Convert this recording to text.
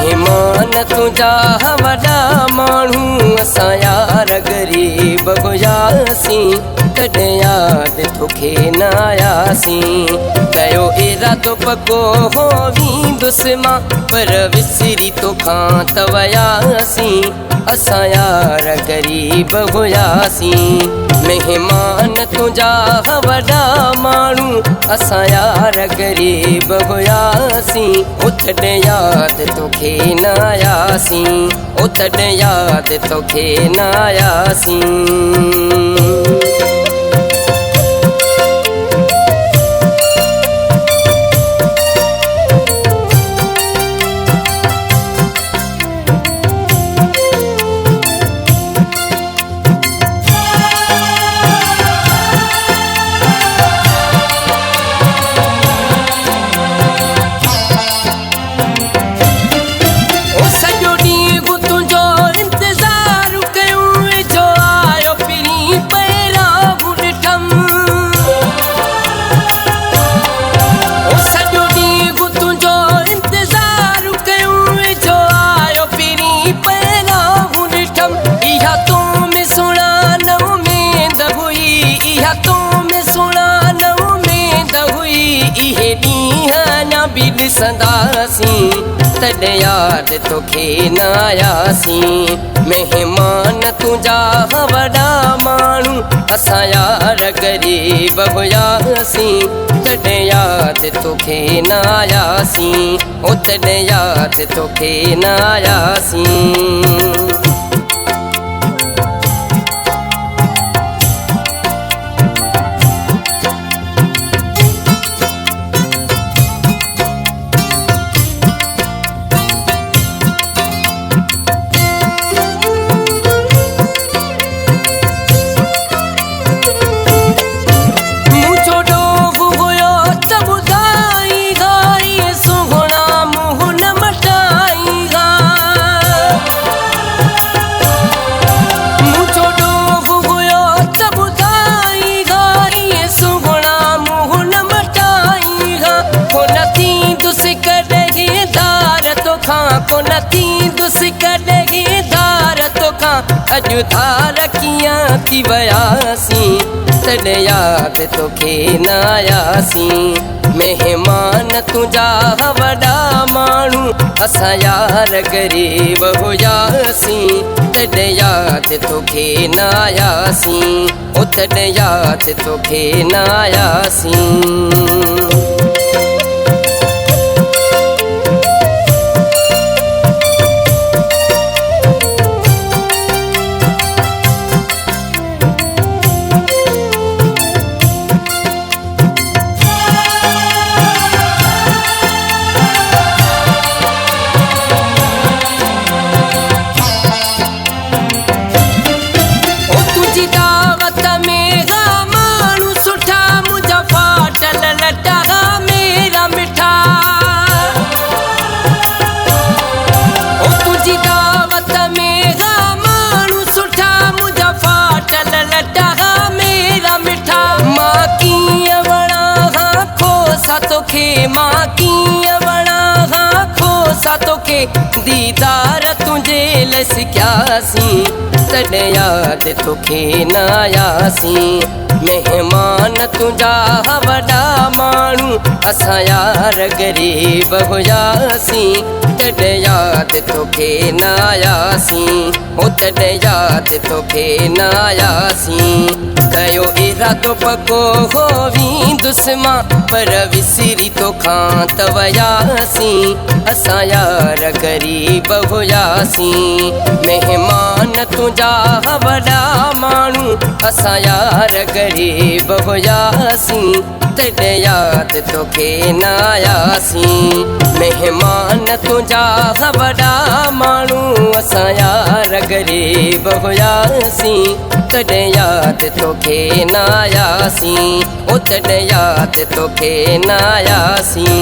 मेहमान तुझा वॾा माण्हू असां यार ग़रीब हुयासीं तॾहिं यादि तोखे न आयासीं कयो इरादो पको हो वेंदुसि मां पर विसरी तोखां त वियासीं असां यार ग़रीब हुयासीं मेहमान तुझा वॾा माण्हू असां यार ग़रीब हुयासीं तॾहिं यादि तोखे न आयासीं तॾहिं यादि तोखे न आयासीं ॾिसंदासीं तॾहिं यादि तोखे न आयासीं मेहमान तुझा वॾा माण्हू असां यार ग़रीब हुयासीं तॾहिं यादि तोखे न आयासीं तॾहिं यादि तोखे न आयासीं अॼु धार कीअं थी वियासीं तॾहिं यादि तोखे न आयासीं मेहमान तुझा वॾा माण्हू असां यार ग़रीब हुयासीं तॾहिं यादि तोखे न आयासीं तॾहिं यादि तोखे न आयासीं मां कीअं वणा खोसा तोखे दीदार तुंहिंजे लाइ सिखियासीं तॾहिं यादि तोखे न आयासीं मेहमान तुझा वॾा माण्हू असां यार ग़रीब हुयासीं तॾहिं यादि तोखे न आयासीं तॾहिं यादि तोखे न आयासीं कयो इरादो पको हो वेंदुसि मां पर विसरी तोखां त वियासीं असां यार ग़रीब हुयासीं मेहमान तुझा वॾा माण्हू असां यार ग़रीब हुयासीं तॾहिं यादि तोखे न आयासीं मेहमान तुझा वॾा माण्हू असां यार ग़रीब हुयासीं तॾहिं यादि तोखे न आयासीं तॾहिं यादि तोखे न आयासीं